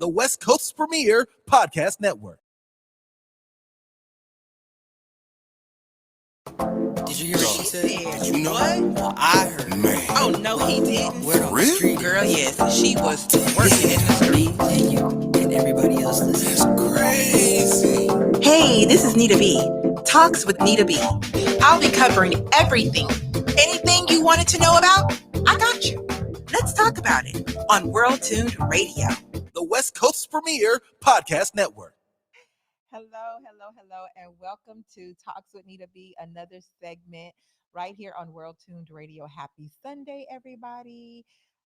West Coast's premier podcast network. Did you hear what she said? You know what? Well, I heard. Man. Oh, no, he didn't. Where on the street? Girl, yes. She was working in the street. And you and everybody else listening. Crazy. Hey, this is Nita Beee. Talks with Nita Beee. I'll be covering everything. Anything you wanted to know about, I got you. Let's talk about it on World Tuned Radio, the West Coast's premier podcast network. Hello, and welcome to Talks with Nita Beee, another segment right here on World Tuned Radio. Happy Sunday, everybody.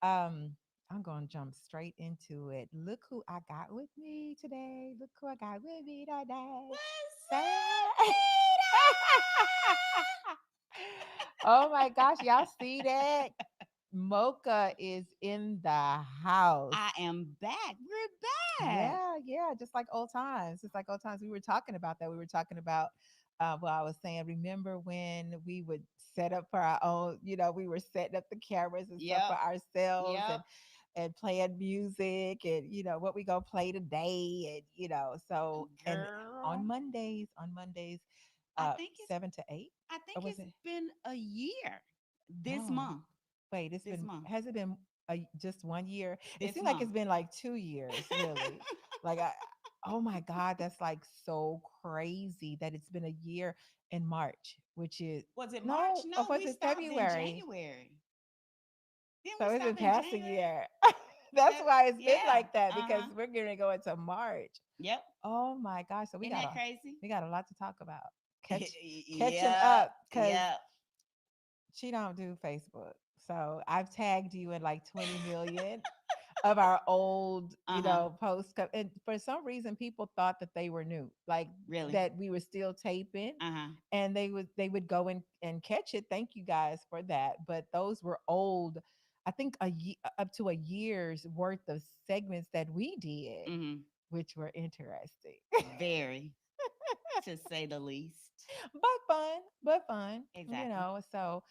I'm going to jump straight into it. Look who I got with me today. Oh my gosh, y'all see that? Mocha is in the house. I am back. We're back. Yeah, just like old times. Just like old times. We were talking about that. We were talking about I was saying, remember when we would set up for our own, we were setting up the cameras and stuff for ourselves and playing music and what we gonna play today and so and on Mondays I think it's 7 to 8. I think it's been a year this month. Wait, has it been just 1 year? It seems like it's been like 2 years, really. Like, oh my God, that's like so crazy that it's been a year in March, which is was it March? No, was it February? January. So it's been past a year. That's why it's been like that because we're going to go into March. Yep. Oh my gosh! So we Isn't got that crazy? We got a lot to talk about. Catching up because she don't do Facebook. So I've tagged you in like 20 million of our old, posts. And for some reason, people thought that they were new, like that we were still taping, and they would go and catch it. Thank you guys for that. But those were old. I think up to a year's worth of segments that we did, which were interesting. Very, to say the least. But fun. Exactly. So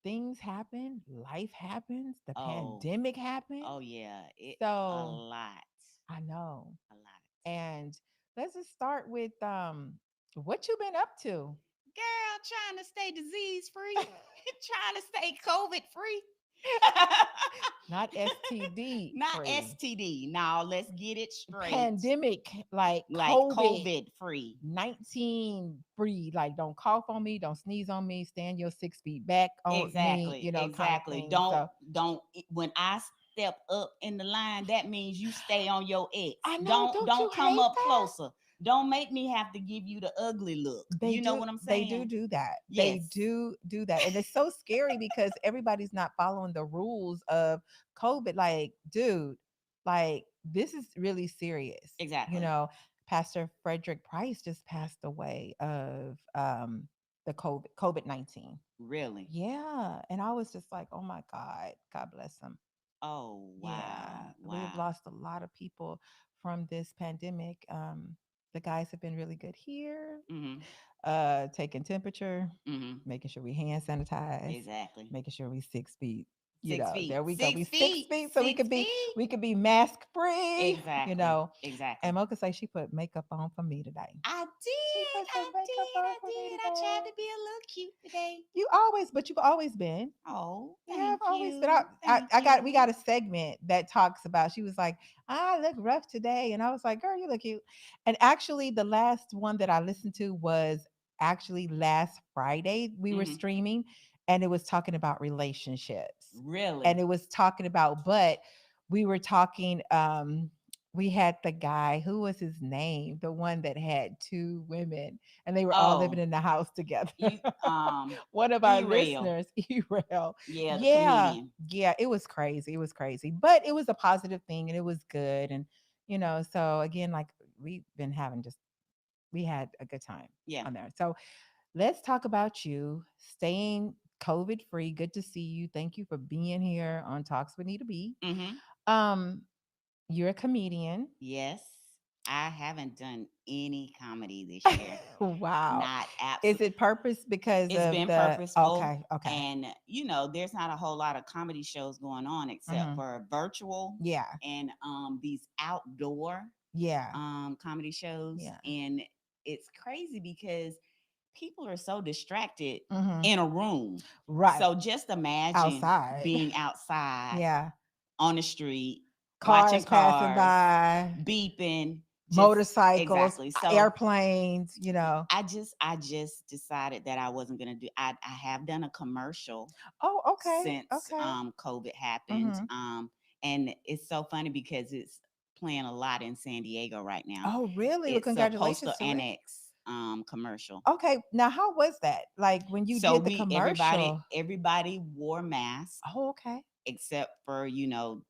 things happen, life happens, the pandemic happened. Oh yeah. So a lot. I know. A lot. And let's just start with what you been up to. Girl, trying to stay disease free, trying to stay COVID free. Not STD. Not STD. Now let's get it straight. Pandemic, like COVID free. 19 free. Like don't cough on me, don't sneeze on me, stand your 6 feet back on me. Exactly. Don't when I step up in the line, that means you stay on your X. I know, don't come up closer. Don't make me have to give you the ugly look. You know what I'm saying? They do that. Yes. They do that. And it's so scary because everybody's not following the rules of COVID. Like, dude, like this is really serious. Exactly. Pastor Frederick Price just passed away of the COVID-19. Really? Yeah. And I was just like, oh my God, God bless him. Oh, wow. Yeah. Wow. We've lost a lot of people from this pandemic. The guys have been really good here, taking temperature, making sure we hand sanitize, exactly, making sure we 6 feet. 6 feet. There we go. 6 We feet. 6 feet, so we could be mask free. Exactly. Exactly. And Mocha say she put makeup on for me today. I did. I tried to be a little cute today. You've always been. Oh, yeah, I've always been. We got a segment that talks about. She was like, I look rough today, and I was like, girl, you look cute. And actually, the last one that I listened to was actually last Friday. We were streaming, and it was talking about relationships. Really? And it was talking about, but we were talking. We had the guy, who was his name? The one that had 2 women and they were all living in the house together. One of our listeners, E-Rail. Yeah. It was crazy. But it was a positive thing and it was good. And, so again, like we had a good time on there. So let's talk about you staying COVID free. Good to see you. Thank you for being here on Talks with Nita Beee. You're a comedian. Yes. I haven't done any comedy this year. Wow. Not Is absolutely. it purpose because It's of been the purposeful. okay. And there's not a whole lot of comedy shows going on except Mhm. for virtual Yeah. and these outdoor Yeah. comedy shows. Yeah. And it's crazy because people are so distracted Mhm. in a room. Right. So just imagine Outside. being outside Yeah. on the street, watching Cars passing cars, by, beeping, just motorcycles, exactly. So airplanes, I just decided that I wasn't gonna do. I have done a commercial Oh, okay. since Okay. COVID happened. Mhm. And it's so funny because it's playing a lot in San Diego right now. Oh, really? Well, It's a Postal congratulations to it. Annex commercial. Okay. Now, how was that? Like when you So did the we everybody commercial? everybody wore masks Oh, okay. except for the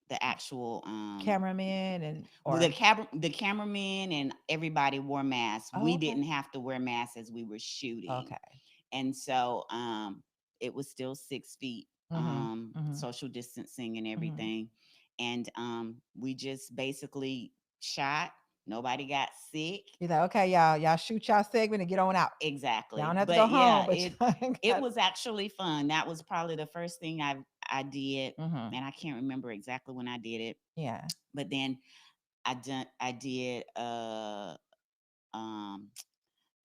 the actual Cameraman and well, or the cameraman and everybody wore masks. oh, We okay. didn't have to wear masks as we were shooting. Okay. And so it was still 6 feet Mhm. Mhm. social distancing and Mhm. everything. And we just basically shot. Nobody got sick. You're like, okay, y'all shoot y'all segment and get on out. Y'all Exactly. don't have to go But home, yeah, but it was actually fun. That was probably the first thing I did. Mhm. And I can't remember exactly when I did it. Yeah. But then I did um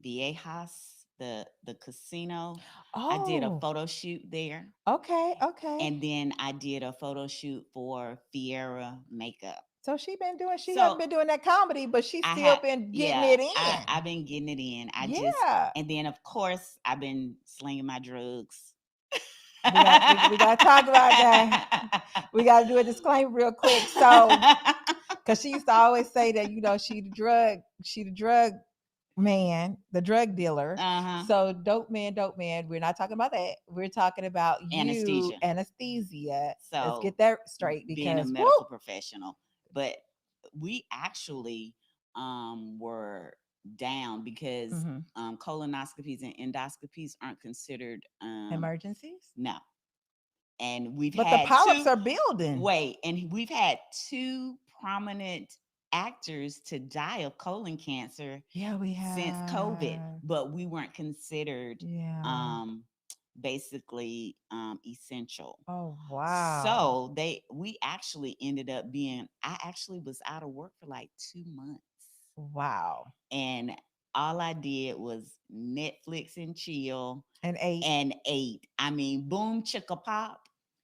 Viejas, the casino. I did a Oh, photo shoot there. okay, okay. And then I did a photo shoot for Fiera Makeup. So she So hasn't been doing that comedy, but she's I still had, been getting yeah, it in. I've been getting it in. Yeah. And then of course I've been slinging my drugs. We gotta talk about that. We gotta do a disclaimer real quick. So because she used to always say that, she the drug man, the drug dealer. Uh-huh. So dope man. We're not talking about that. We're talking about you, Anesthesia. anesthesia. Let's So get that straight being a because woo, medical professional, but we actually were down because mhm. colonoscopies and endoscopies aren't considered Emergencies. no. And we've But the had polyps are building. we've had two prominent actors to die of colon cancer Yeah, we since COVID, have. but we weren't considered Yeah. basically essential. Oh wow. So we actually ended up being I actually was out of work for like 2 months. Wow. And all I did was Netflix and chill And eight. and ate. I mean, boom chicka pop.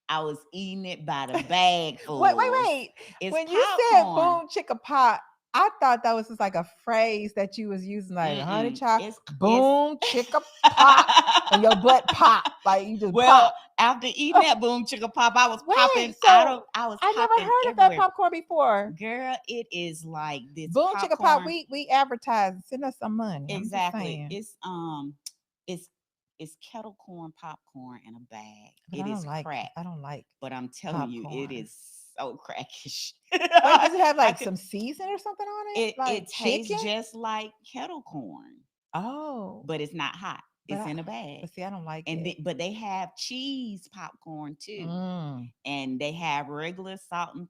I was eating it by the bag Wait. It's When you said popcorn. boom chicka pot, I thought that was just like a phrase that you was using, like honey Mm-mm. child, It's boom chicka pop, and your butt pop, like you just well, pop. after eating that boom chicka pop, I was Wait, popping so I was I never popping heard of that everywhere. popcorn before. Girl, it is like this Boom chicka pop, popcorn. we advertise. Send us some money. I'm just Exactly. saying. It's kettle corn popcorn in a bag. But It is crack. I don't like But I'm telling you, it popcorn. is so crackish. Wait, does it have I like could- some season or something on it? it Like it tastes chicken? just like kettle corn, Oh, but it's not hot. but It's in a bag. but see, I don't like And it. but they have cheese popcorn too. Mm. And they have regular salted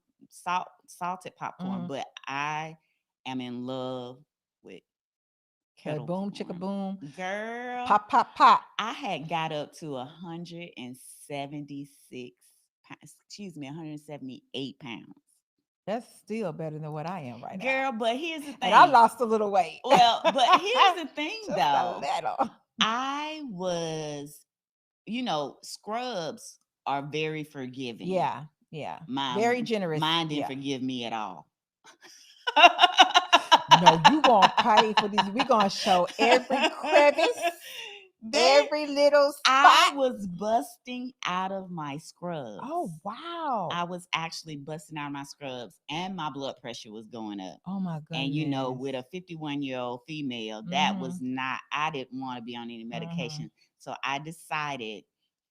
popcorn, Mhm. but I am in love with That kettle boom corn. chicka boom. Girl, Pop. I had got up to 176 excuse me, 178 pounds. That's still better than what I am right now. Girl, but here's the thing. And I lost a little weight. Well, but here's the thing Just though. a little. I was, scrubs are very forgiving. Yeah. Very generous. Mine didn't Yeah. forgive me at all. No, you gonna pay for these. We're gonna show every crevice, every little I spot. was busting out of my scrubs. Oh wow. I was actually busting out of my scrubs, and my blood pressure was going up. Oh my goodness. And with a 51-year-old female, that was not, I didn't want to be on any medication. So I decided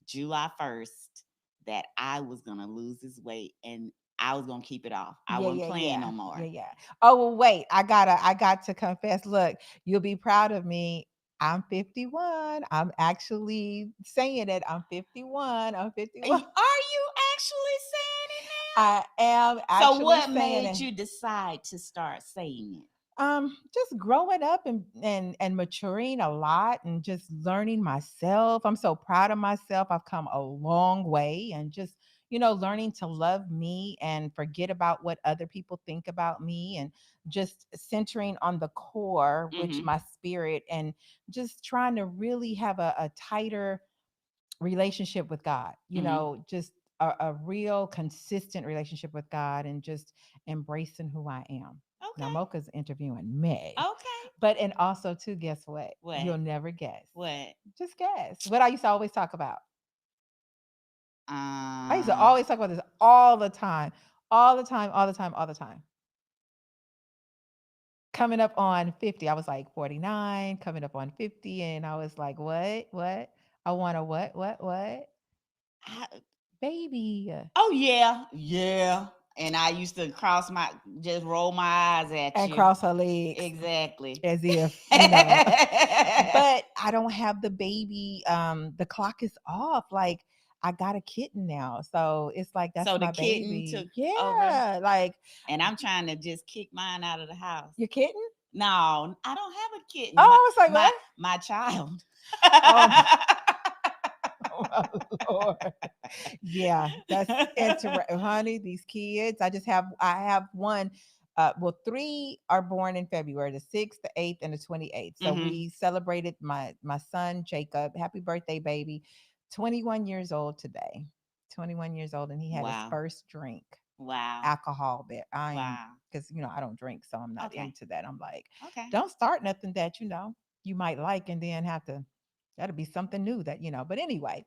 July 1st that I was going to lose this weight and I was going to keep it off. I wasn't playing no more. Yeah. Oh, well, wait, I got to confess. Look, you'll be proud of me. I'm 51. I'm actually saying it. I'm 51. Are you actually saying it now? I am actually So what saying made it. you decide to start saying it? Just growing up and maturing a lot and just learning myself. I'm so proud of myself. I've come a long way and just, learning to love me and forget about what other people think about me and just centering on the core, which Mm-hmm. my spirit, and just trying to really have a tighter relationship with God, Mm-hmm. just a real consistent relationship with God and just embracing who I am. Now, Okay. Mocha's interviewing me, Okay. but and also too, guess what? What? You'll never guess. What? Just guess what I used to always talk about. I used to Uh, always talk about this all the time, all the time, all the time, all the time. Coming up on 50, I was like 49, coming up on 50, and I was like, what? What? I want a what? I, Baby. oh yeah, yeah. And I used to just roll my eyes at And you. cross her legs Exactly. as if, but I don't have the baby. The clock is off. Like I got a kitten now. So it's like that's So the my kitten baby. took over, Yeah. Like and I'm trying to just kick mine out of the house. your kitten? No, I don't have a kitten. Oh, I was like, my, what? my child. Oh, oh my Lord. Yeah, that's interesting, honey. These kids, I have one. Well, three are born in February, the 6th, the 8th, and the 28th. So Mhm. we celebrated my son Jacob. Happy birthday, baby! 21 years old today. 21 years old, and he had his Wow. first drink. Wow. Alcohol there. I am Wow. because I don't drink, so I'm not Okay. into that. I'm like, Okay. don't start nothing that you might like, and then have to. That'll be something new that. But anyway,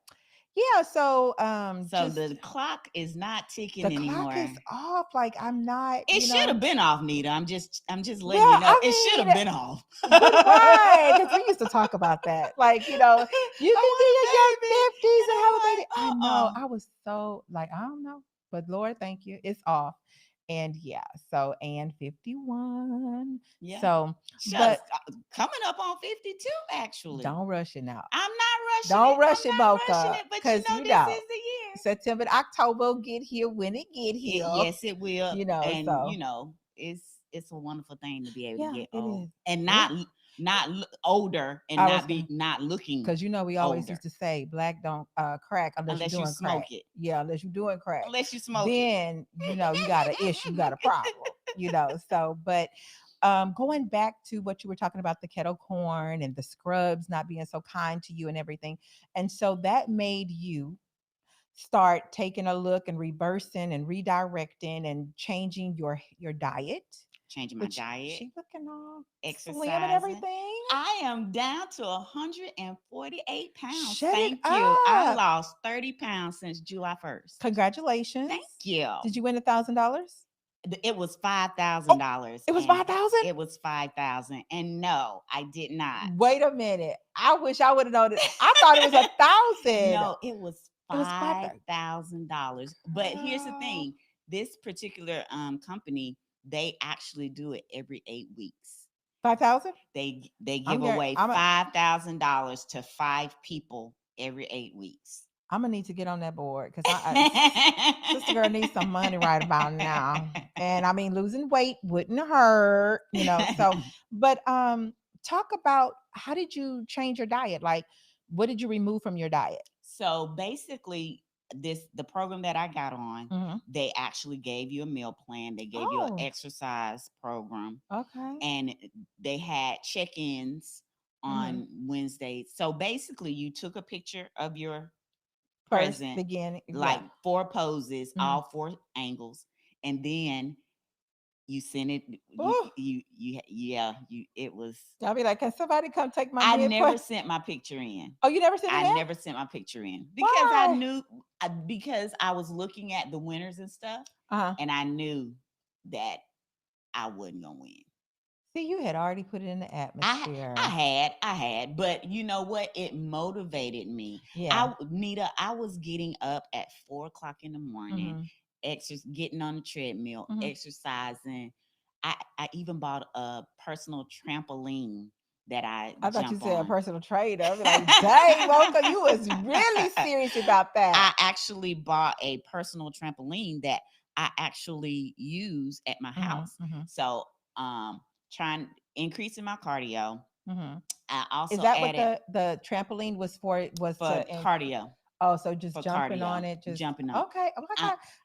yeah. So So just the clock is not ticking the clock anymore. is off. Like I'm not. It should have been off, Nita. I'm just letting Well, you know. It should have been off. but right, because we used to talk about that. Like you can be in your 50s and have a baby. I know. I was so like I don't know, but Lord, thank you. It's off. And yeah, so and 51. Yeah. So, Just but coming up on 52, actually. don't rush it now. I'm not rushing Don't it. rush I'm it, not Mocha, rushing it, but because this is the year. September, October will get here when it get here. Yes, it will. And so it's a wonderful thing to be able yeah, to get it old is. and Yeah. not older and not looking. Because we always older. used to say black don't crack unless you're doing smoke crack. it. Yeah, unless you're doing crack. Unless you smoke then you got an issue, you got a problem. So but going back to what you were talking about, the kettle corn and the scrubs not being so kind to you and everything, and so that made you start taking a look and reversing and redirecting and changing your diet. Changing my diet. She looking all exercising, slim and everything. I am down to 148 pounds. Shut Thank it you. I up. lost 30 pounds since July 1st. Congratulations. Thank you. Did you win $1,000? It was $5,000. It was 5,000? It was 5,000. And no, I did not. Wait a minute. I wish I would have known it. I thought it was 1,000. No, it was $5,000. But here's the thing. This particular company, they actually do it every 8 weeks. 5,000? They give away $5,000 to 5 people every 8 weeks. I'm gonna need to get on that board because sister girl needs some money right about now. And I mean, losing weight wouldn't hurt, So, but talk about how did you change your diet? Like, what did you remove from your diet? So basically, the program that I got on, they actually gave you a meal plan. They gave you an exercise program. Okay. And they had check-ins on Wednesdays. So basically, you took a picture of your present, beginning, like 4 poses, all 4 angles, and then you sent it. It was. I'll be like, can somebody come take my? I never sent my picture in. Oh, you never sent it in? I never sent my picture in because I knew because I was looking at the winners and stuff, and I knew that I wasn't gonna win. See, you had already put it in the atmosphere. I had, but you know what? It motivated me. Yeah, Nita, I was getting up at 4:00 in the morning, getting on the treadmill, exercising. I even bought a personal trampoline that I thought you said on. A personal trainer. I was like, dang, Mocha, you was really serious about that. I actually bought a personal trampoline that I actually use at my house. So increasing my cardio. I also Is that added what the trampoline was for? Was for to cardio. Oh, so just For jumping cardio, on it, just jumping on. okay. Oh,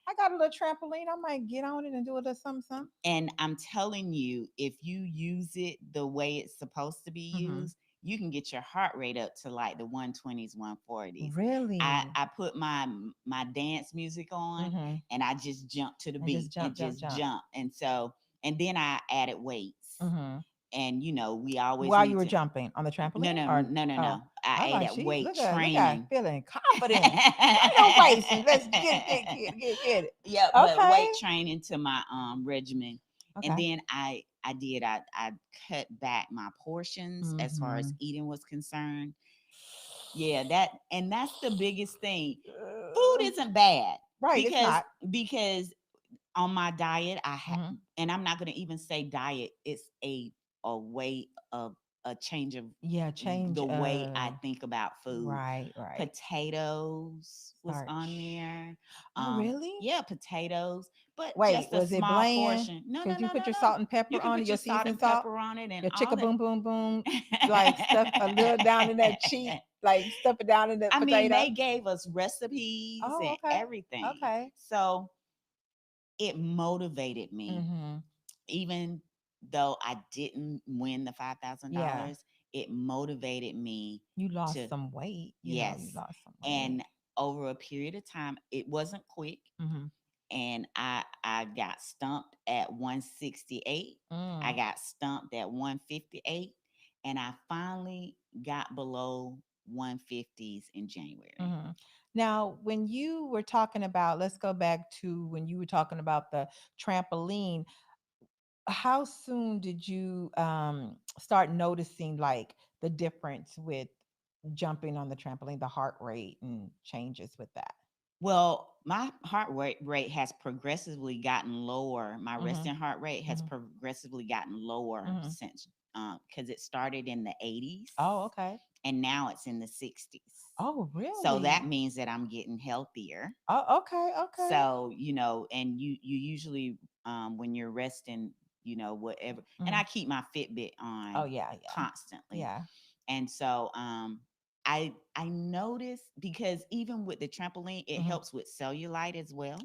I got a little trampoline. I might get on it and do a little something. And I'm telling you, if you use it the way it's supposed to be used, you can get your heart rate up to like the 120s, 140s. Really? I put my dance music on and I just jump to the beat and just jump. And then I added weights. And we always while you were jumping on the trampoline. No. I ate at weight training. Look at feeling confident. No wasting. Let's get it. Yeah, okay. But weight training to my regimen. Okay. And then I cut back my portions as far as eating was concerned. Yeah, that's the biggest thing. Food isn't bad. Right. Because on my diet, I have, and I'm not going to even say diet. It's a way of a change of the way I think about food. Right. Potatoes was on there. Oh, really? Yeah, potatoes. But wait, just a was small it bland? portion. No, you put your salt and pepper on it, your salt and pepper on it, and your chicka boom boom boom, like stuff a little down in that cheek, like stuff it down in the potato. I mean, they gave us recipes and everything. Okay. So it motivated me, even though I didn't win the $5,000. It motivated me. You lost some weight. Yes, you lost some weight. And over a period of time, it wasn't quick. And I got stumped at 168. I got stumped at 158, and I finally got below 150s in January. Now, when you were talking about, let's go back to when you were talking about the trampoline. How soon did you start noticing like the difference with jumping on the trampoline, the heart rate and changes with that? Well, my heart rate has progressively gotten lower. My resting heart rate has progressively gotten lower since because it started in the 80s. Oh, okay. And now it's in the 60s. Oh, really? So that means that I'm getting healthier. Oh, okay. So, and you usually when you're resting, whatever. And I keep my Fitbit on. Oh, yeah. Constantly. Yeah. And so I noticed, because even with the trampoline, it helps with cellulite as well.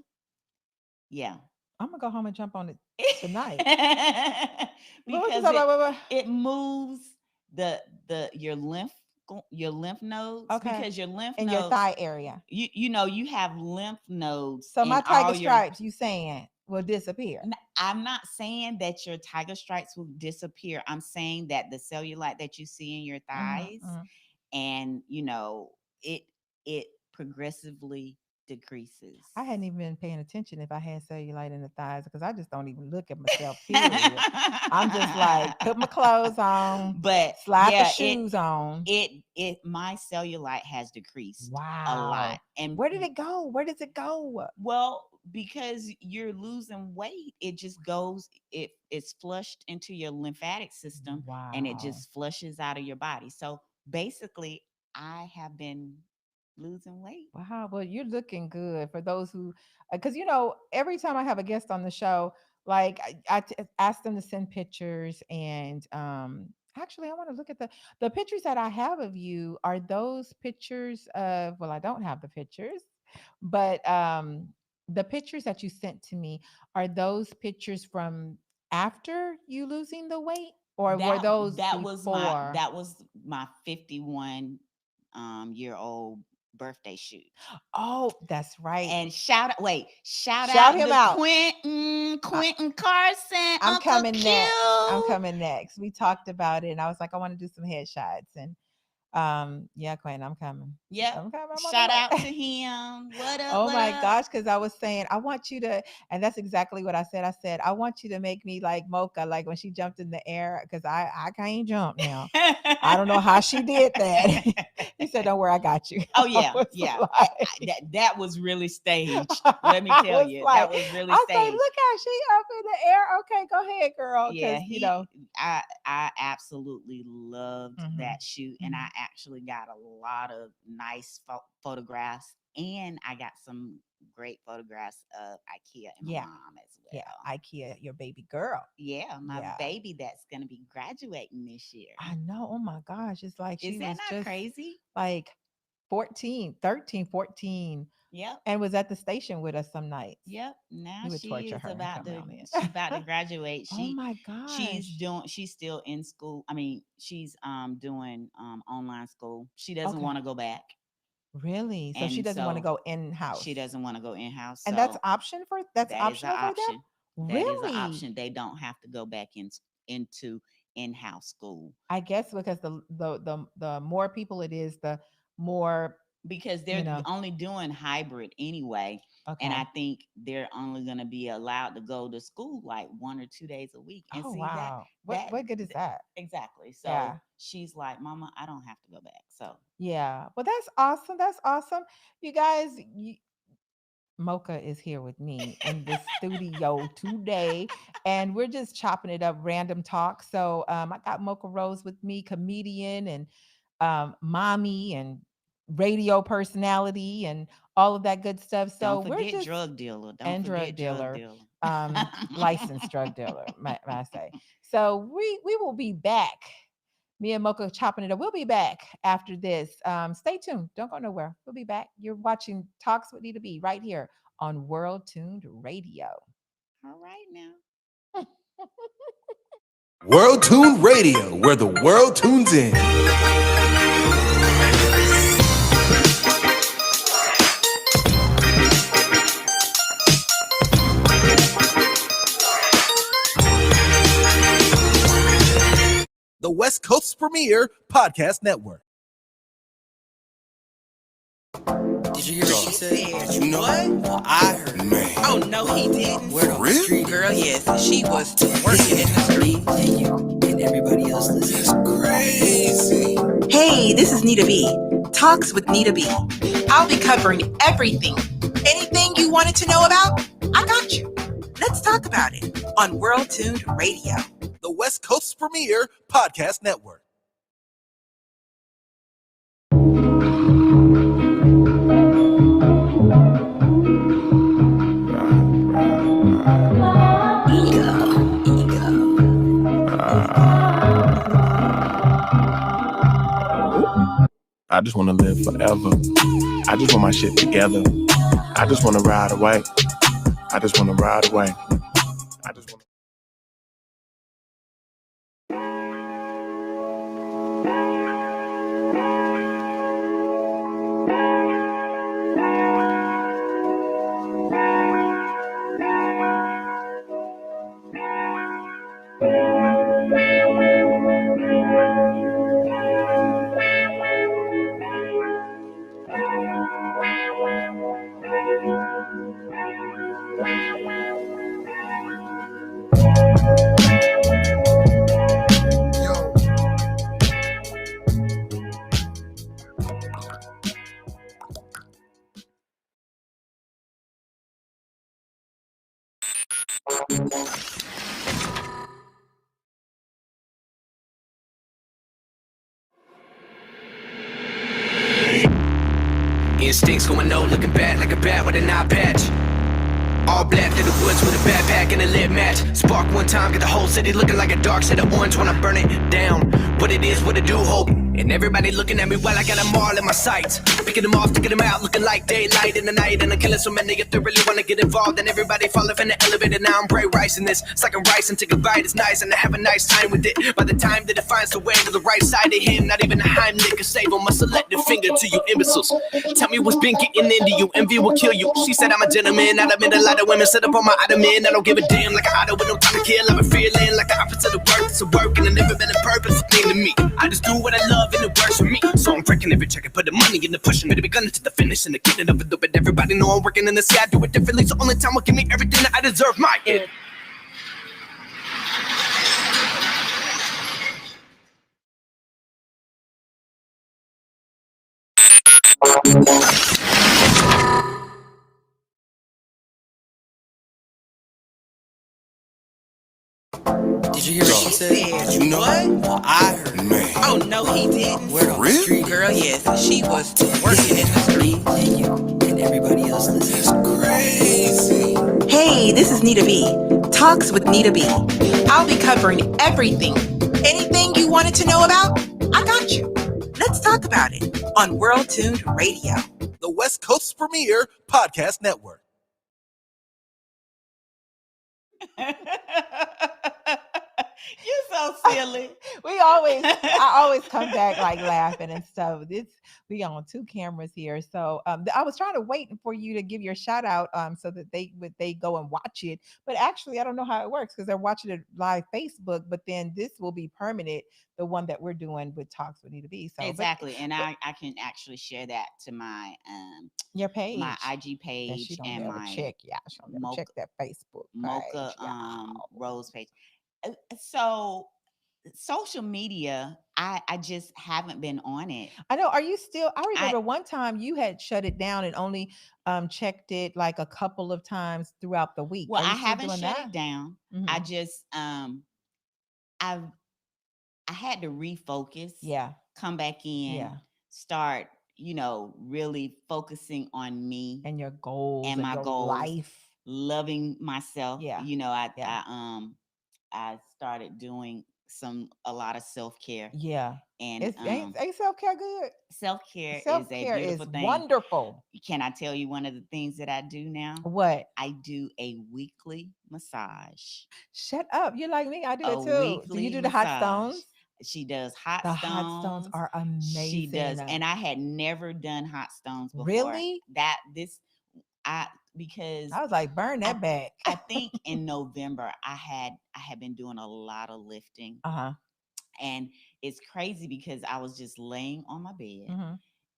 Yeah. I'm gonna go home and jump on it tonight. Because it moves your lymph nodes. Okay. Because your lymph nodes in your thigh area. You have lymph nodes. So my tiger stripes, you saying, will disappear? I'm not saying that your tiger stripes will disappear. I'm saying that the cellulite that you see in your thighs, and it progressively decreases. I hadn't even been paying attention if I had cellulite in the thighs, because I just don't even look at myself. Period. I'm just like, put my clothes on, but slide the shoes on. My cellulite has decreased. Wow. A lot. And where did it go? Where does it go? Well, because you're losing weight, it just goes. It's flushed into your lymphatic system. Wow. And it just flushes out of your body. So basically, I have been losing weight. Wow. Well, you're looking good. For those who, because every time I have a guest on the show, like I ask them to send pictures, and actually I want to look at the pictures that I have of you. Are those pictures of, well, I don't have the pictures, but the pictures that you sent to me, are those pictures from after you losing the weight, or were those before? That was my 51 year old birthday shoot. Oh, that's right. And shout out him out, Quentin Carson. I'm Uncle coming Q. next. I'm coming next. We talked about it, and I was like, I want to do some headshots, and yeah, Quentin, I'm coming. Yeah, shout out to him. What up? Oh my gosh, because I was saying, I want you to, and that's exactly what I said. I said, I want you to make me like Mocha, like when she jumped in the air, because I can't jump now. I don't know how she did that. He said, don't worry, I got you. Oh yeah, yeah. Like, that was really staged. Let me tell you, that was really staged. I said, look how she up in the air. Okay, go ahead, girl. Yeah, I absolutely loved that shoot, and I actually got a lot of nice photographs, and I got some great photographs of Ikea and my mom as well. Yeah, Ikea, your baby girl. Yeah, my baby that's going to be graduating this year. I know. Oh my gosh. It's like Is that not crazy? Like 13, 14. Yep. And was at the station with us some nights. Yep. Now she's about to graduate. Oh my gosh. She's still in school. I mean, she's doing online school. She doesn't want to go back. Really? So she doesn't want to go in-house. She doesn't want to go in-house. And that's optional for that them? Is an option. Really? That is an option. They don't have to go back into in-house school. I guess because the more people it is, the more, because they're only doing hybrid anyway. Okay. And I think they're only going to be allowed to go to school like 1 or 2 days a week. And wow. What good is that? Exactly. So she's like, Mama, I don't have to go back. So yeah. Well, that's awesome. That's awesome. You guys, Mocha is here with me in the studio today, and we're just chopping it up, random talk. So I got Mocha Rose with me, comedian and mommy and radio personality and all of that good stuff. So we're just drug dealer. Don't forget drug dealer. Licensed drug dealer, might I say. So we will be back. Me and Mocha chopping it up. We'll be back after this. Stay tuned. Don't go nowhere. We'll be back. You're watching Talks with Nita Beee right here on World Tuned Radio. All right now. World Tuned Radio, where the world tunes in. The West Coast's premier podcast network. Did you hear what she said? You know what? I heard. Man. Oh, no, he didn't. Word on the street. Girl, yes, she was working in the street. And you and everybody else listening. It's crazy. Hey, this is Nita Beee. Talks with Nita Beee. I'll be covering everything. Anything you wanted to know about, I got you. Let's talk about it on World Tuned Radio. The West Coast's premier podcast network. I just want to live forever. I just want my shit together. I just want to ride away. I just want to ride away. I just want to. Instincts going no, looking bad like a bat with an eye patch. All black through the woods with a backpack and a lit match. Spark one time, get the whole city looking like a dark shade of orange when I burn it down. What it is, what it do, hope. And everybody looking at me while I got them all in my sights. Picking them off, taking them out, looking like daylight in the night. And I'm killing so many if they really wanna get involved. And everybody falling from the elevator, now I'm bright rice in this. It's like a rice and take a bite, it's nice and I have a nice time with it. By the time that it finds the way to the right side of him, not even a Heimlich can save him. A selective finger to you imbeciles. Tell me what's been getting into you, envy will kill you. She said I'm a gentleman, I admit a lot of women set up on my ottoman. I don't give a damn like an auto with no time to kill. I'm a feeling like the opposite of work, it's a work and it never been a purpose thing to me. I just do what I love and it works for me. So I'm breaking every check and put the money in the pushing me to be gunning to the finish and the getting of it. But everybody know I'm working in the sky, I do it differently. So only time will give me everything that I deserve. My end. Did you hear what she said? You know what? I heard. Man. Oh, No, he didn't. Word on the street. Girl, yes, she was working in the street. And you and everybody else listening. Crazy. Hey, this is Nita Bee. Talks with Nita Bee. I'll be covering everything. Anything you wanted to know about, I got you. Let's talk about it on World Tuned Radio. The West Coast's premier podcast network. You're so silly. I always come back like laughing and stuff. We on 2 cameras here. So I was trying to wait for you to give your shout out so that they go and watch it. But actually I don't know how it works because they're watching it live Facebook, but then this will be permanent, the one that we're doing with Talks with Nita B. So Exactly. And I can actually share that to my your page, my IG that page she don't and never my check. Yeah, she don't never check that Facebook Mocha page. Rose page. So social media, I just haven't been on it. I know. Are you still? I remember one time you had shut it down and only checked it like a couple of times throughout the week. Well, Are you I still haven't doing shut that? it down. I just I had to refocus. Yeah. Come back in. Yeah. Start, really focusing on me and your goals and my your goals, life. loving myself. Yeah. I started doing a lot of self-care. Yeah. And ain't self-care good? Self-care is a Self-care beautiful is thing. Wonderful. Can I tell you one of the things that I do now? What? I do a weekly massage. Shut up. You're like me. I do it too. Do you do the massage. hot stones? She does hot The stones. hot stones are amazing. She does. And I had never done hot stones before. Really? Because I was like, burn that back. I think in November I had been doing a lot of lifting. And it's crazy because I was just laying on my bed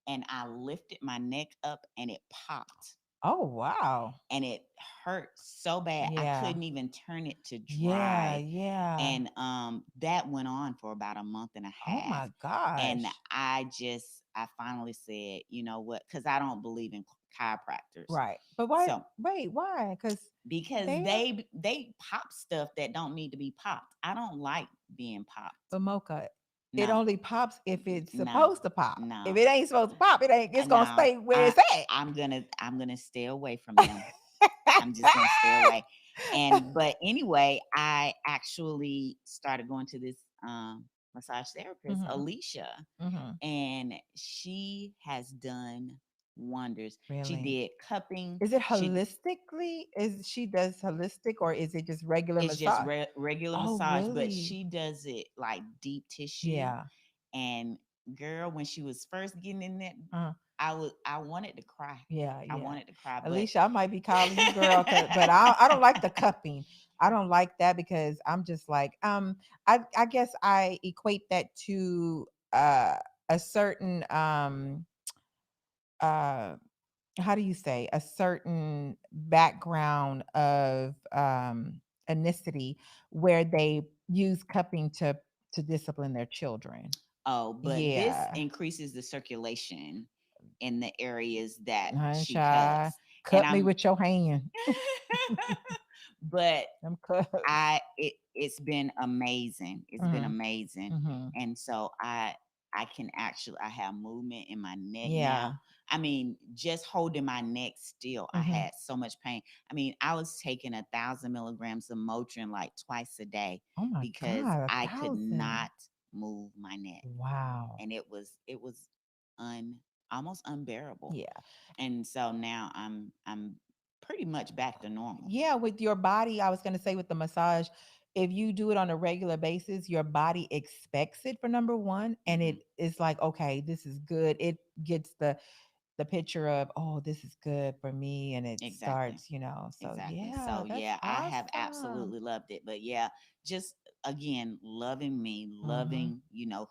and I lifted my neck up and it popped. Oh, wow. And it hurt so bad. Yeah. I couldn't even turn it to dry. Yeah. And that went on for about a month and a half. Oh my gosh. And I finally said, you know what? Because I don't believe in chiropractors. Right. But why? Wait, why? Because they pop stuff that don't need to be popped. I don't like being popped. But Mocha, it only pops if it's supposed to pop. No. If it ain't supposed to pop, it's gonna stay where it's at. I'm gonna stay away from them. I'm just gonna stay away. But anyway, I actually started going to this massage therapist, Alicia, and she has done wonders. Really? She did cupping. Is it holistically? She does holistic, or is it just regular massage? It's just regular massage, really? but she does it like deep tissue. Yeah. And girl, when she was first getting in that, I wanted to cry. Yeah. I wanted to cry. Alicia, I might be calling you girl, but I don't like the cupping. I don't like that because I'm just like I guess I equate that to a certain how do you say, a certain background of ethnicity where they use cupping to discipline their children. Oh, but this increases the circulation in the areas that she cups. Cut me with your hand. But it's been amazing. It's been amazing. And so I have movement in my neck now. I mean, just holding my neck still, I had so much pain. I mean, I was taking 1,000 milligrams of Motrin like twice a day because I could not move my neck. Wow. And it was almost unbearable. Yeah. And so now I'm pretty much back to normal. Yeah, with your body, I was going to say with the massage, if you do it on a regular basis, your body expects it for number one, and it is like, okay, this is good. It gets the picture of, oh, this is good for me, and it starts, So yeah, I have absolutely loved it. But yeah, just again, loving me, loving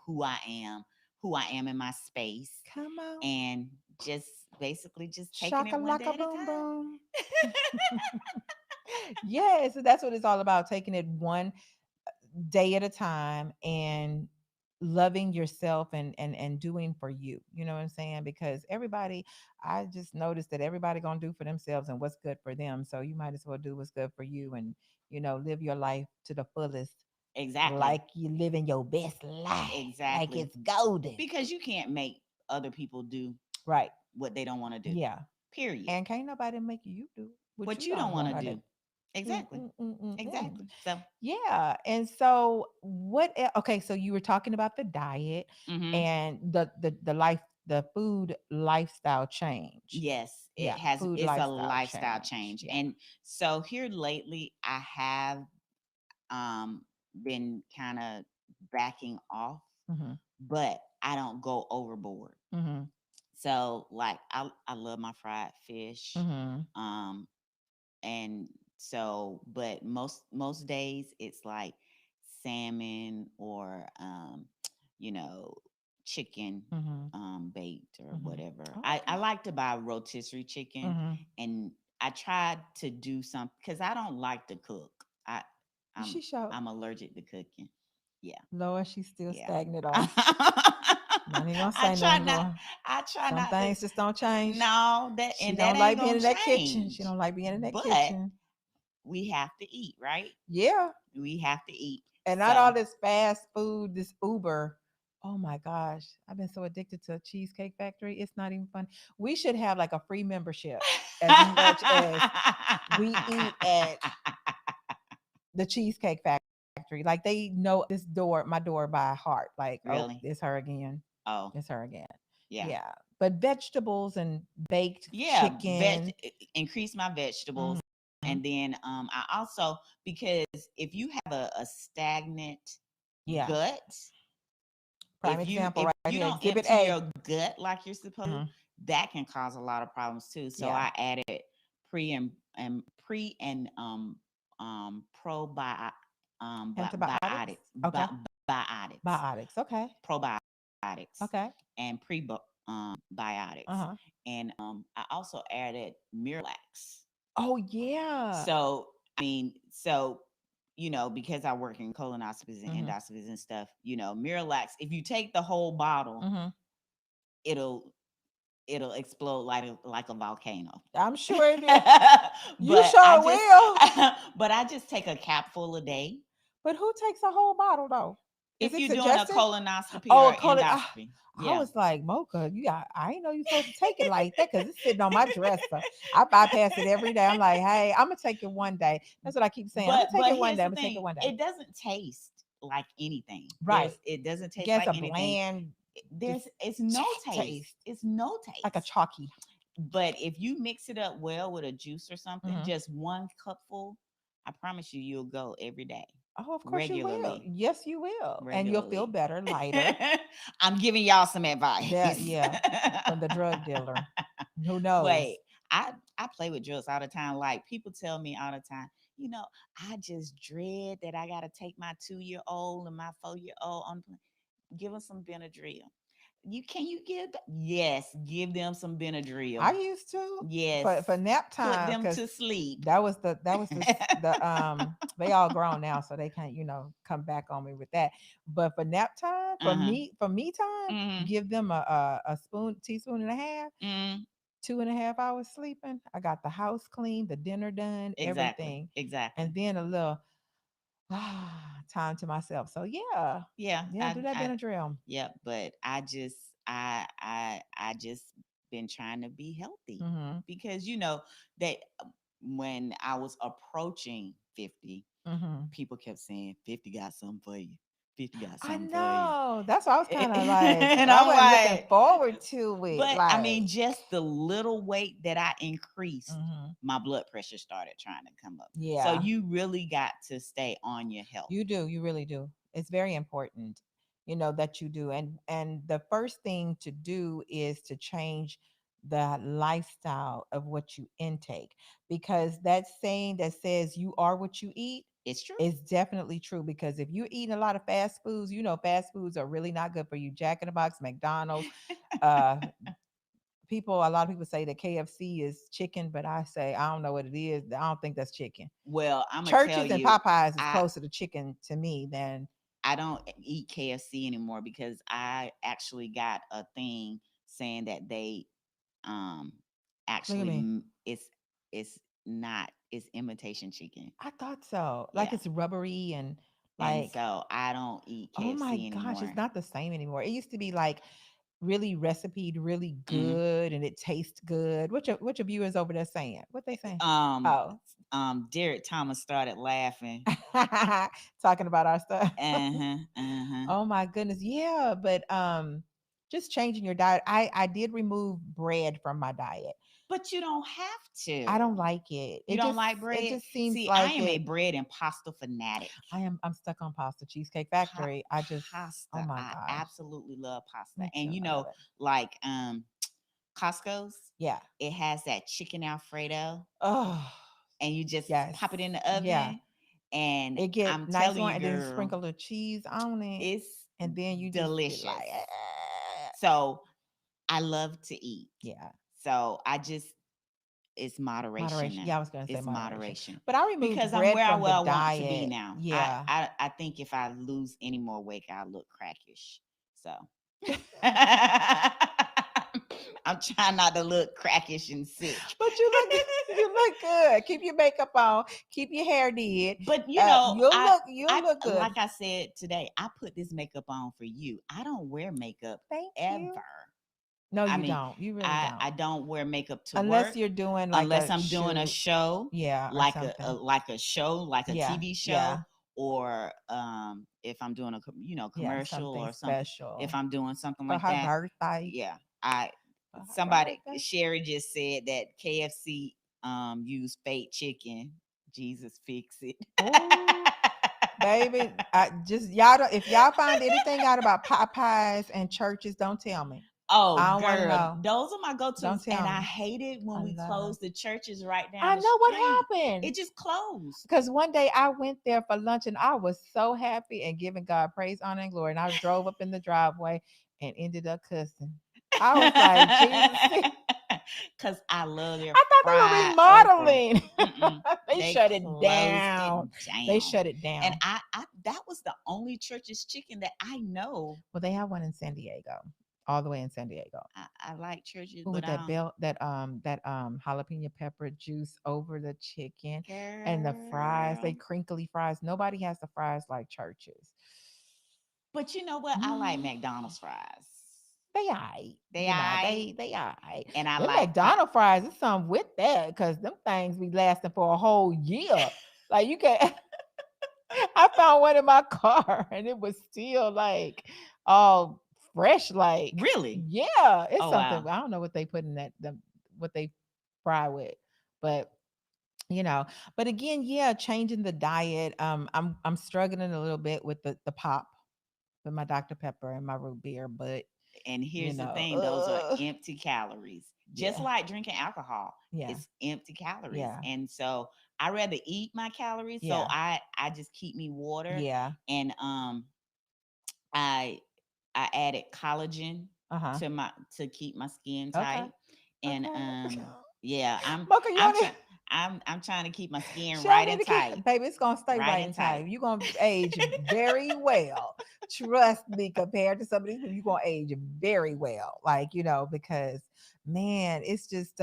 who I am in my space. Come on. And just basically just taking it one day at a time. Yes, that's what it's all about, taking it one day at a time and loving yourself and doing for you. You know what I'm saying? Because I just noticed that everybody gonna do for themselves and what's good for them. So you might as well do what's good for you and live your life to the fullest. Exactly. like you living your best life. Exactly. Like it's golden. Because you can't make other people do Right. what they don't want to do. Yeah. Period. And can't nobody make you do what you don't want to do. Exactly. Mm. Exactly. So Yeah. And so okay, so you were talking about the diet and the life, the food lifestyle change. yes, Yeah. it's a lifestyle change. Yeah. And so here lately I have been kind of backing off, but I don't go overboard. So like I love my fried fish. And so but most days it's like salmon or you know, chicken baked or whatever. I like to buy rotisserie chicken, and I tried to do something because I don't like to cook. I'm allergic to cooking. Yeah. Lower, she's still Yeah. stagnant on. Not even gonna say I try nothing not. more. I try Some not. things just don't change. No, She that don't ain't like being gonna in that kitchen. change. She don't like being in that But kitchen. we have to eat, right? Yeah. We have to eat. And not all this fast food, this Uber. Oh my gosh. I've been so addicted to a Cheesecake Factory. It's not even funny. We should have like a free membership as much as we eat at the Cheesecake Factory. Like they know this door, my door by heart. Like, Really? oh, it's her again. Oh, It's her again. yeah. Yeah. But vegetables and baked Yeah, chicken. increase my vegetables. And then I also, because if you have a stagnant gut, Prime if example, right you here, don't Exhibit empty A. your gut like you're supposed to, that can cause a lot of problems too. So I added pre and probiotics. Antibiotics. Okay. Biotics. Okay. Probiotics. Okay. And biotics. And I also added Miralax. Oh yeah. So I mean, so you know, because I work in colonoscopies and endoscopies and stuff, you know, Miralax, if you take the whole bottle, it'll explode like a volcano. I'm sure it is. You sure will. But I just take a capful a day. But who takes a whole bottle though? If you're doing a colonoscopy or endoscopy. I was like, Mocha, I didn't know you supposed to take it like that because it's sitting on my dresser. I bypass it every day. I'm like, hey, I'm gonna take it one day. That's what I keep saying. I'm gonna take it one day. I'm gonna take it one day. It doesn't taste like anything. Right. It doesn't taste like a anything. Bland. It's no taste. It's no taste. Like a chalky. But if you mix it up well with a juice or something, just one cupful, I promise you'll go every day. Oh, of course you will. Yes, you will. Regularly. And you'll feel better, lighter. I'm giving y'all some advice. Yeah. From the drug dealer. Who knows? Wait, I play with drugs all the time. Like people tell me all the time, you know, I just dread that I got to take my 2-year-old and my 4-year-old on. Give them some Benadryl. Give them some Benadryl. I used to. Yes. For nap time. Put them to sleep. That was the they all grown now, so they can't, come back on me with that. But for nap time, for me time, give them a teaspoon and a half. 2.5 hours sleeping. I got the house clean, the dinner done, everything. Exactly. And then a little time to myself. So yeah, do that Benadryl. Yeah, but I just been trying to be healthy because that when I was approaching 50, people kept saying 50 got something for you. 50 got something for you. I know. That's why I was kind of like, and I wasn't looking forward to it. But I mean, just the little weight that I increased, my blood pressure started trying to come up. Yeah. So you really got to stay on your health. You do. You really do. It's very important, that you do. And the first thing to do is to change the lifestyle of what you intake, because that saying that says you are what you eat, it's true. It's definitely true, because if you're eating a lot of fast foods, fast foods are really not good for you. Jack in the Box, McDonald's, a lot of people say that KFC is chicken, but I say I don't know what it is. I don't think that's chicken. Well, I'm Churches tell you, and Popeyes is closer to chicken to me than. I don't eat KFC anymore because I actually got a thing saying that they actually it's imitation chicken. I thought so. Like it's rubbery and And Like, so I don't eat oh KFC my gosh, it's anymore. not the same anymore. It used to be like really recipeed, really Mm. good, and it tastes good. What your viewers over there saying? What they saying? Um, Oh, Derek Thomas started laughing. talking about our stuff. Uh-huh. Uh-huh. Oh my goodness, yeah. But just changing your diet. I did remove bread from my diet. But you don't have to. I don't like it. You don't like bread? It just seems See, I like am a it. bread and pasta fanatic. I'm stuck on pasta. Cheesecake Factory. I just Pasta. oh my I gosh. absolutely love pasta. Me And too. you I know, love it. like Costco's, Yeah. it has that chicken Alfredo, Oh and you just yes. pop it in the Yeah. oven. And It get I'm nice telling one, you, and then girl, sprinkle the cheese on it, it's and then you just be delicious. like, So I love to eat. yeah. So I just it's moderation. Moderation. Now. Yeah, I was gonna say It's moderation. But I removed because I'm bread where from the I want to be diet. now. Yeah. I think if I lose any more weight, I'll look crackish. So I'm trying not to look crackish and sick. But you look good. Keep your makeup on. Keep your hair did. But you know, you'll look good. Like I said today, I put this makeup on for you. I don't wear makeup ever. You. No, you don't. You really don't. I don't wear makeup to unless work. You're doing like unless I'm doing a show, yeah, like a show, like a TV show, yeah. or if I'm doing a commercial or something special. If I'm doing something for like her that, birthday. yeah. Birthday. Sherry just said that KFC use fake chicken. Jesus fix it. Ooh, baby, if y'all find anything out about Popeyes and churches, don't tell me. Oh, I don't girl, know. those are my go-tos. Don't tell and me. I hate it when we close the churches right down. I the know what street. happened. It just closed. Because one day I went there for lunch and I was so happy and giving God praise, honor, and glory. And I drove up in the driveway and ended up cussing. I was like, Jesus. Because I love their I thought they were remodeling. they shut it down. They shut it down. And I that was the only church's chicken that I know. Well, they have one in San Diego. All the way in San Diego. I like churches, but with that jalapeno pepper juice over the chicken and the fries, they crinkly fries. Nobody has the fries like churches. But you know what? I like McDonald's fries. They aight. They aight. And I them like McDonald's fries. It's something with that because them things be lasting for a whole year. Like you can. I found one in my car and it was still like all fresh. Like really, yeah. It's something. Wow. I don't know what they put in that. What they fry with, but. But again, yeah, changing the diet. I'm struggling a little bit with the pop, with my Dr. Pepper and my root beer, but. And here's the thing, those are empty calories. Just like drinking alcohol. Yeah. It's empty calories. Yeah. And so I rather eat my calories. Yeah. So I just keep me water. Yeah. And I added collagen to keep my skin tight. And yeah, I'm trying to keep my skin right and tight. Baby, it's gonna stay right and tight. You're gonna age very well. Trust me, compared to some of these people, you're gonna age very well. Like, because man, it's just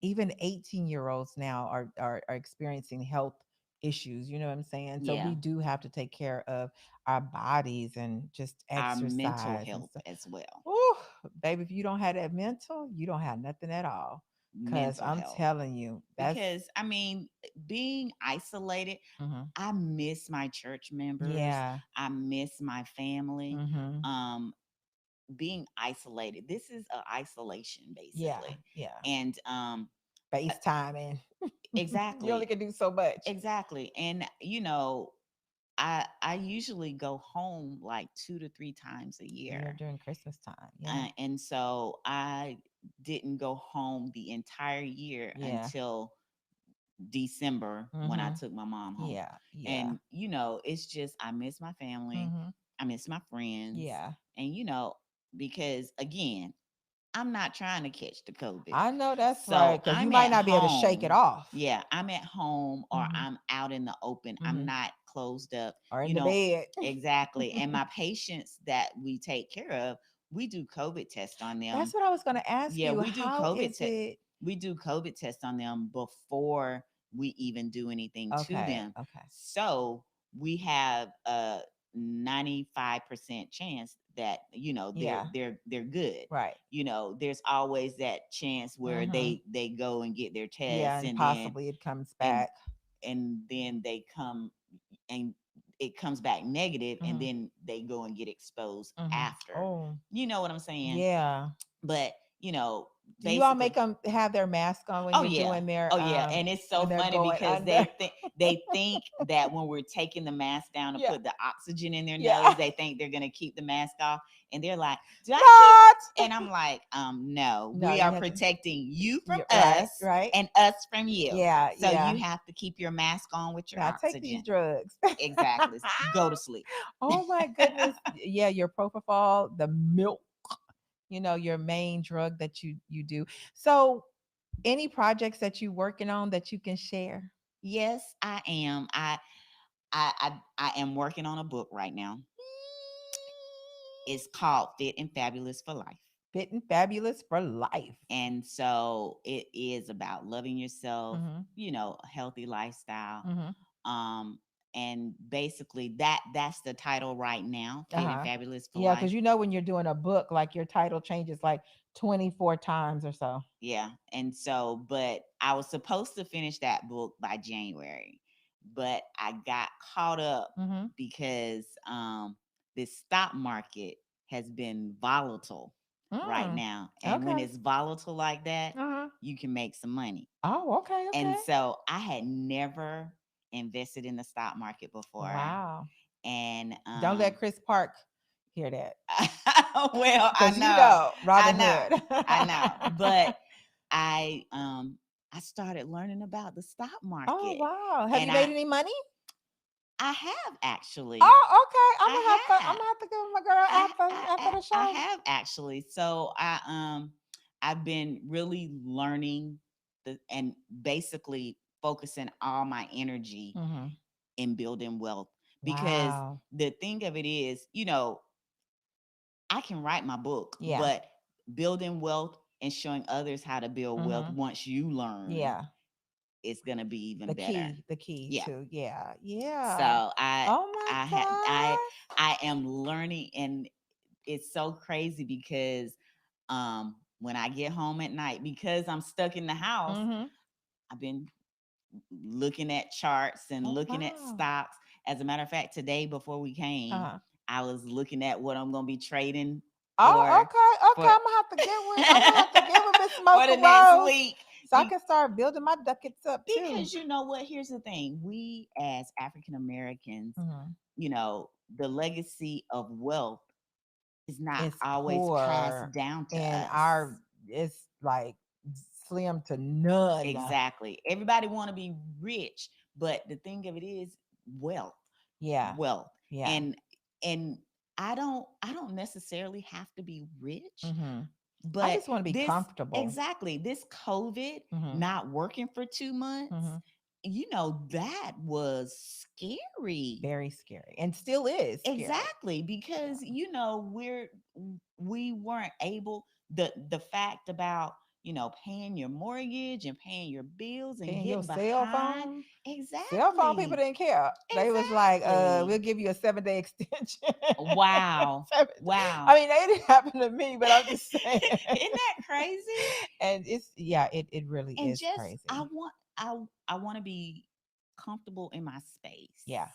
even 18-year-olds now are experiencing health issues. You know what I'm saying? So we do have to take care of our bodies and just exercise. Our mental health as well. Ooh, baby, if you don't have that mental, you don't have nothing at all. Because I'm telling you, because I mean, being isolated, I miss my church members. Yeah, I miss my family. Being isolated, this is an isolation basically. Yeah. And FaceTiming. Exactly. You only can do so much. Exactly. And I usually go home like 2 to 3 times a year during Christmas time. Yeah. And so I didn't go home the entire year until December when I took my mom home. Yeah. And it's just I miss my family. I miss my friends. Yeah. And because again, I'm not trying to catch the COVID. I know that's right. Because you might not be able to shake it off. Yeah, I'm at home or I'm out in the open. I'm not closed up. Or in the bed. Exactly. And my patients that we take care of, we do COVID tests on them. That's what I was going to ask you. Yeah, we do COVID tests. We do COVID tests on them before we even do anything to them. Okay. So we have a 95% chance that they're good. Right. There's always that chance where they go and get their Yeah, tests, and and possibly it comes back. then they come and it comes back negative, and then they go and get exposed after. Oh, You know what I'm saying? yeah. But Do you all make them have their mask on when you're doing their? And it's so when they're funny going because under? they think that when we're taking the mask down to Yeah. put the oxygen in their Yeah. nose, they think they're gonna keep the mask off, and they're like, "Do I keep?" And I'm like, no, we you are have to- protecting you from Right, us, right. and us from you. Yeah, So yeah. you have to keep your mask on with your Now oxygen. take these drugs. Exactly. Go to sleep. Oh my goodness. Yeah, your propofol, the milk, your main drug that you do. So any projects that you working on that you can share? Yes, I am. I am working on a book right now. It's called Fit and Fabulous for Life. Fit and Fabulous for Life. And so it is about loving yourself, a healthy lifestyle. And basically that's the title right now, Fit and Fabulous for Life. Yeah, because when you're doing a book, like your title changes like 24 times or so. Yeah. And so, but I was supposed to finish that book by January, but I got caught up because the stock market has been volatile right now. And when it's volatile like that, you can make some money. Oh, okay. And so I had never invested in the stock market before. Wow. And don't let Chris Park hear that. Well, I know. Robin Hood. I know. But I started learning about the stock market. Oh, wow. Have you made any money? I have actually. Oh, okay. I'm gonna have to give my girl after the show. I have actually. So I've been really learning and basically focusing all my energy in building wealth. Because the thing of it is, I can write my book, but building wealth and showing others how to build wealth once you learn, it's gonna be even better. The key. Yeah. To, yeah. So I am learning, and it's so crazy because when I get home at night, because I'm stuck in the house, I've been looking at charts and looking at stocks. As a matter of fact, today before we came, I was looking at what I'm gonna be trading. Oh, okay. I'm gonna have to get with Miss Mocha for the next week, so I can start building my ducats up too. Because you know what? Here's the thing: we as African Americans, the legacy of wealth is not always passed down to us. It's like slim to none. Exactly. Everybody want to be rich, but the thing of it is wealth. Yeah. Wealth. Yeah. And I don't necessarily have to be rich. But I just want to be comfortable. Exactly. This COVID not working for 2 months, that was scary. Very scary. And still is scary. Exactly. Because, we weren't able, the fact about, paying your mortgage and paying your bills and paying getting your behind. Cell phone. Exactly. Cell phone people didn't care. Exactly. They was like, we'll give you a 7-day extension. Wow. Wow. I mean, it didn't happen to me, but I'm just saying. Isn't that crazy? And it really is crazy. I want to be comfortable in my space. Yeah.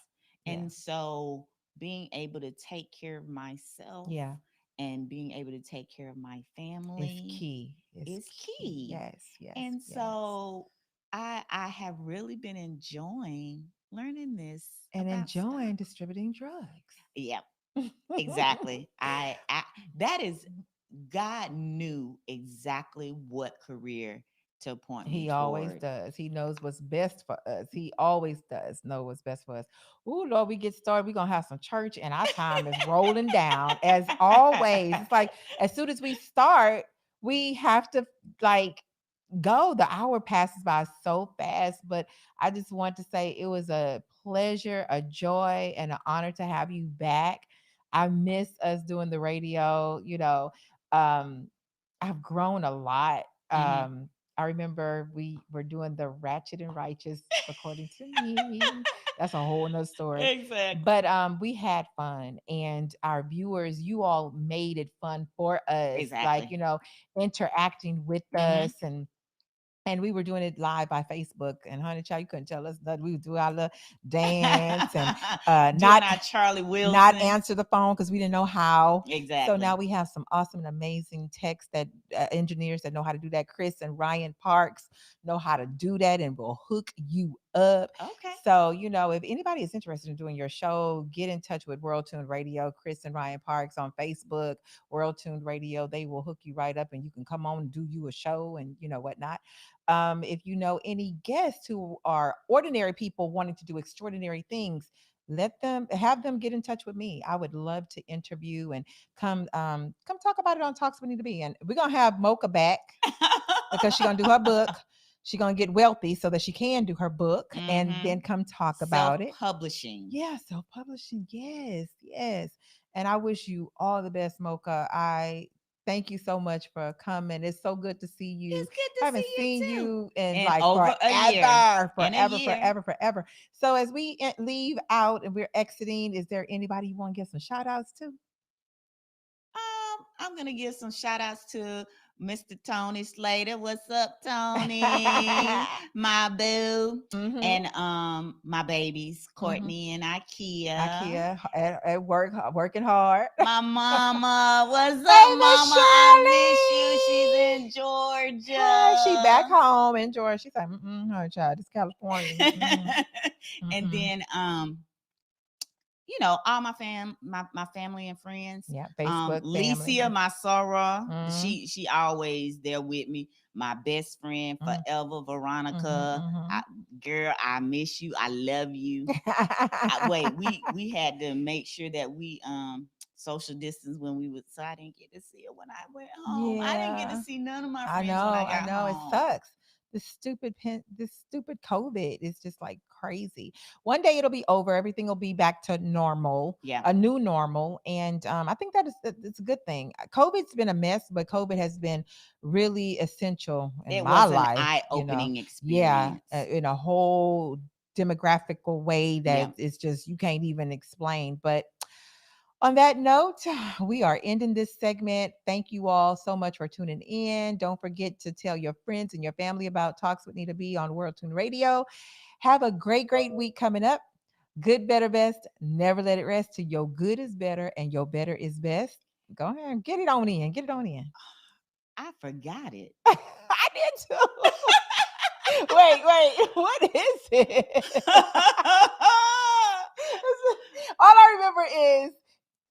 And so being able to take care of myself. Yeah. And being able to take care of my family is key. Is key. Yes. And so I have really been enjoying learning this and enjoying distributing drugs. Yep. Exactly. That is, God knew exactly what career to point me He always does. He knows what's best for us. He always does know what's best for us. Ooh, Lord, we get started. We're going to have some church and our time is rolling down as always. It's like, as soon as we start, we have to go. The hour passes by so fast, but I just want to say it was a pleasure, a joy, and an honor to have you back. I miss us doing the radio. I've grown a lot. I remember we were doing the Ratchet and Righteous, according to me. That's a whole nother story. Exactly. But we had fun, and our viewers, you all made it fun for us. Exactly. Like, interacting with us, and we were doing it live by Facebook. And honey child, you couldn't tell us that we would do our little dance and Doing our Charlie Wilson. not answer the phone because we didn't know how. Exactly. So now we have some awesome and amazing techs that engineers that know how to do that. Chris and Ryan Parks know how to do that and will hook you up. Okay. So, if anybody is interested in doing your show, get in touch with World Tuned Radio, Chris and Ryan Parks on Facebook, World Tuned Radio. They will hook you right up and you can come on and do you a show and whatnot. If you know any guests who are ordinary people wanting to do extraordinary things, have them get in touch with me. I would love to interview and come talk about it on Talks with Nita Bee. And we're gonna have Mocha back because she's gonna do her book. She's gonna get wealthy so that she can do her book and then come talk about it. Self-publishing. Yeah, self-publishing. Yes. And I wish you all the best, Mocha. I thank you so much for coming. It's so good to see you. It's good to I haven't see you seen too. you in And like over a year. forever. So as we leave out and we're exiting, is there anybody you want to give some shout outs to? I'm gonna give some shout outs to Mr. Tony Slater. What's up, Tony? My boo. And my babies, Courtney and Ikea at work, working hard. My mama. What's up, Hey, mama? I miss you. She's in Georgia. She back home in Georgia. She's like, her child, it's California. And then all my family and friends. Yeah, Facebook. Licia, my soror, she always there with me. My best friend forever, Veronica. Girl, I miss you. I love you. We had to make sure that we social distance when we would, so I didn't get to see her when I went home. Yeah. I didn't get to see none of my friends. I know. It sucks. This stupid COVID is just like crazy. One day it'll be over. Everything will be back to normal. Yeah. A new normal. And I think it's a good thing. COVID's been a mess, but COVID has been really essential in my life. An eye-opening experience. Yeah. In a whole demographical way that it's just, you can't even explain. But on that note, we are ending this segment. Thank you all so much for tuning in. Don't forget to tell your friends and your family about Talks with Nita Bee on World Tune Radio. Have a great week coming up. Good, better, best. Never let it rest till your good is better and your better is best. Go ahead and get it on in. I forgot it. I did too. Wait. What is it? All I remember is,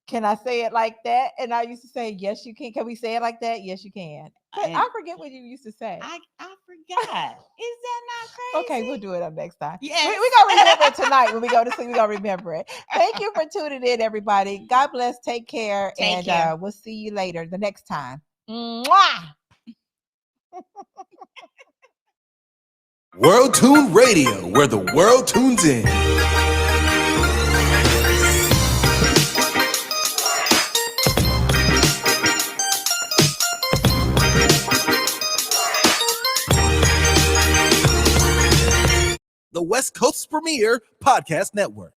can I say it like that? And I used to say, yes, you can. Can we say it like that? Yes, you can. I forget what you used to say. I forgot. Is that not crazy? Okay, we'll do it up next time. Yes. We're going to remember it tonight when we go to sleep. We're going to remember it. Thank you for tuning in, everybody. God bless. Take care. Take care. We'll see you later the next time. Mwah! World Tune Radio, where the world tunes in. The West Coast's premier podcast network.